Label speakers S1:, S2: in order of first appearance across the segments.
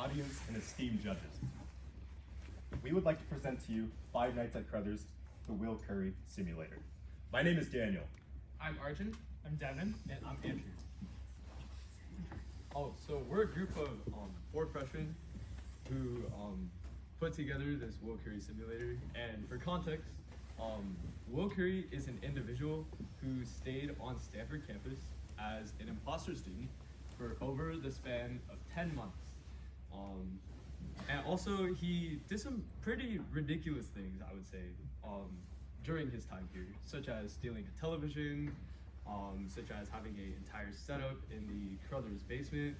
S1: audience, and esteemed judges. We would like to present to you Five Nights at Crothers, the Will Curry Simulator. My name is Daniel.
S2: I'm Arjun. I'm Devin. And I'm Andrew. Oh, so we're a group of 4 freshmen who put together this Will Curry simulator. And for context, Will Curry is an individual who stayed on Stanford campus as an imposter student for over the span of 10 months. And also, he did some pretty ridiculous things, I would say, during his time here, such as stealing a television, such as having an entire setup in the Crothers basement,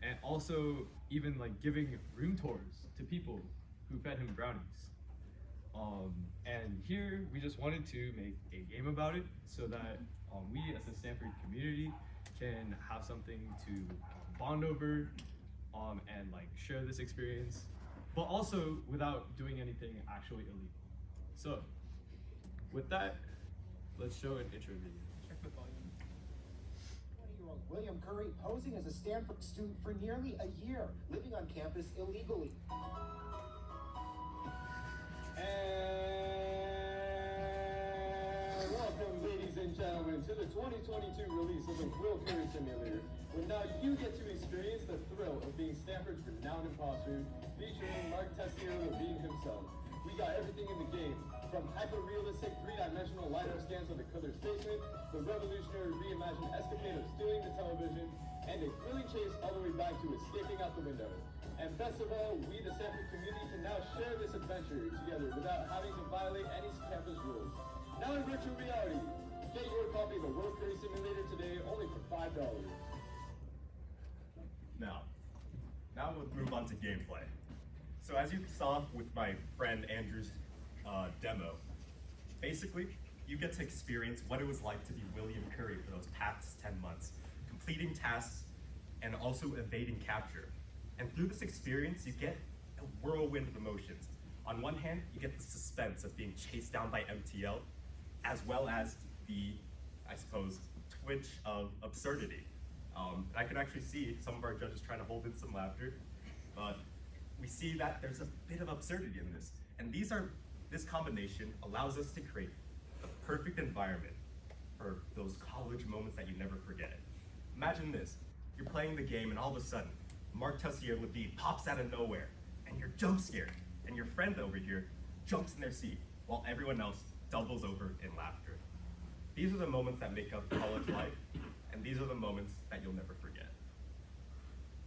S2: and also even like giving room tours to people who fed him brownies. And here we just wanted to make a game about it so that we as a Stanford community can have something to bond over and like share this experience, but also without doing anything actually illegal. So with that, let's show an intro video.
S3: Check the volume. 20-year-old William Curry posing as a Stanford student for nearly a year, living on campus illegally.
S4: And welcome, ladies and gentlemen, to the 2022 release of the Will Curry Simulator, where now you get to experience the thrill of being Stanford's renowned imposter, featuring Mark Tessier-Levine himself. We got everything in the game, from hyper-realistic 3-dimensional LiDAR scans of the Crothers basement, the revolutionary reimagined escapade of stealing the television, and a thrilling chase all the way back to escaping out the window. And best of all, we, the Stanford community, can now share this adventure together without having to violate any campus rules. Now in virtual reality, get your copy of the Will Curry Simulator today only for $5.
S1: Now we'll move on to gameplay. So as you saw with my friend Andrew's demo, basically you get to experience what it was like to be William Curry for those past 10 months, completing tasks and also evading capture. And through this experience, you get a whirlwind of emotions. On one hand, you get the suspense of being chased down by MTL, as well as the, I suppose, twitch of absurdity. I can actually see some of our judges trying to hold in some laughter, but we see that there's a bit of absurdity in this. And this combination allows us to create the perfect environment for those college moments that you never forget. Imagine this, you're playing the game and all of a sudden, Mark Tessier-Levine pops out of nowhere and you're jump scared, and your friend over here jumps in their seat while everyone else doubles over in laughter. These are the moments that make up college life, and these are the moments that you'll never forget.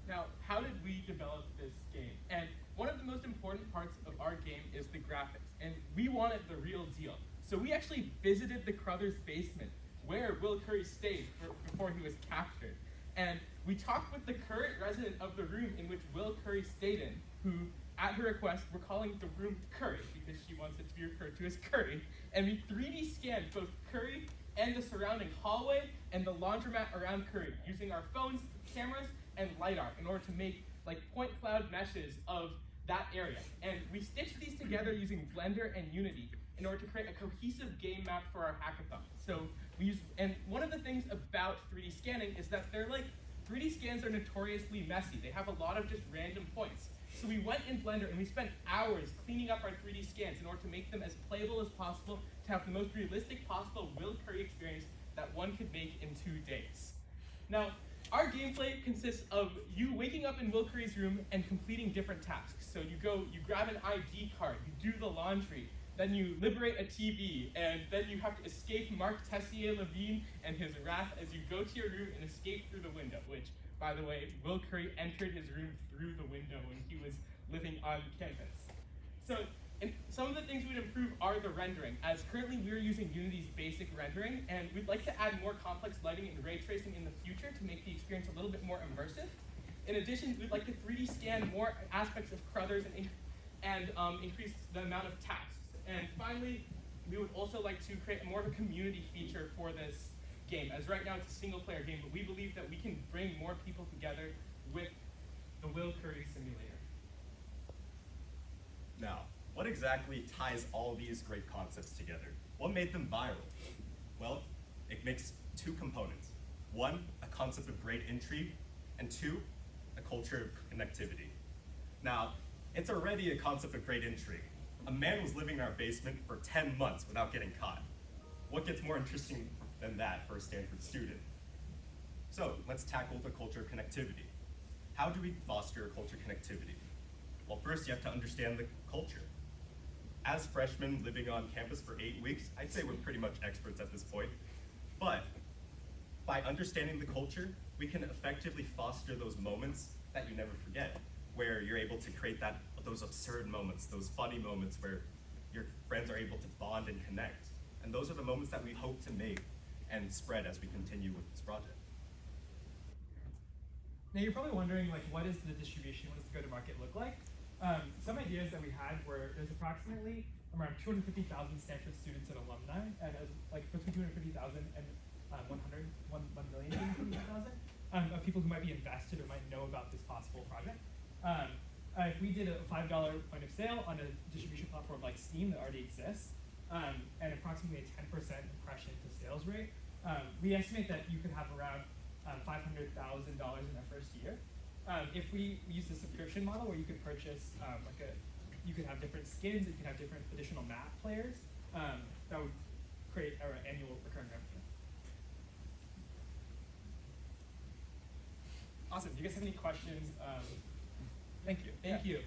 S2: Now, how did we develop this game? And one of the most important parts of our game is the graphics, and we wanted the real deal. So we actually visited the Crothers basement, where Will Curry stayed before he was captured. And we talked with the current resident of the room in which Will Curry stayed in, who, at her request, we're calling the room Curry, because she wants it to be referred to as Curry. And we 3D scanned both Curry and the surrounding hallway and the laundromat around Curry, using our phones, cameras, and LiDAR in order to make like point cloud meshes of that area. And we stitched these together using Blender and Unity in order to create a cohesive game map for our hackathon. So we use, and one of the things about 3D scanning is that 3D scans are notoriously messy. They have a lot of just random points. So we went in Blender and we spent hours cleaning up our 3D scans in order to make them as playable as possible, to have the most realistic possible Will Curry experience that one could make in 2 days. Now, our gameplay consists of you waking up in Will Curry's room and completing different tasks. So you grab an ID card, you do the laundry, then you liberate a TV, and then you have to escape Mark Tessier-Levine and his wrath as you go to your room and escape through the window, which, by the way, Will Curry entered his room through the window when he was living on campus. So, and some of the things we'd improve are the rendering, as currently we're using Unity's basic rendering, and we'd like to add more complex lighting and ray tracing in the future to make the experience a little bit more immersive. In addition, we'd like to 3D scan more aspects of Crothers and increase the amount of tasks. And finally, we would also like to create more of a community feature for this game, as right now it's a single-player game, but we believe that we can bring more people together with the Will Curry Simulator.
S1: Now, what exactly ties all these great concepts together? What made them viral? Well, it makes 2 components. 1, a concept of great intrigue, and 2, a culture of connectivity. Now, it's already a concept of great intrigue. A man was living in our basement for 10 months without getting caught. What gets more interesting than that for a Stanford student? So let's tackle the culture of connectivity. How do we foster a culture of connectivity? Well, first you have to understand the culture. As freshmen living on campus for 8 weeks, I'd say we're pretty much experts at this point. But by understanding the culture, we can effectively foster those moments that you never forget, where you're able to create those absurd moments, those funny moments where your friends are able to bond and connect. And those are the moments that we hope to make and spread as we continue with this project.
S5: Now you're probably wondering, like, what is the distribution? What does the go-to-market look like? Some ideas that we had were there's approximately around 250,000 Stanford students and alumni, and like between 250,000 and 1,250,000 of people who might be invested or might know about this possible project. If we did a $5 point of sale on a distribution platform like Steam that already exists, and approximately a 10% impression to sales rate, we estimate that you could have around $500,000 in our first year. If we use the subscription model where you could purchase you could have different skins, you could have different additional map players, that would create our annual recurring revenue. Awesome. Do you guys have any questions? Thank you. Thank you.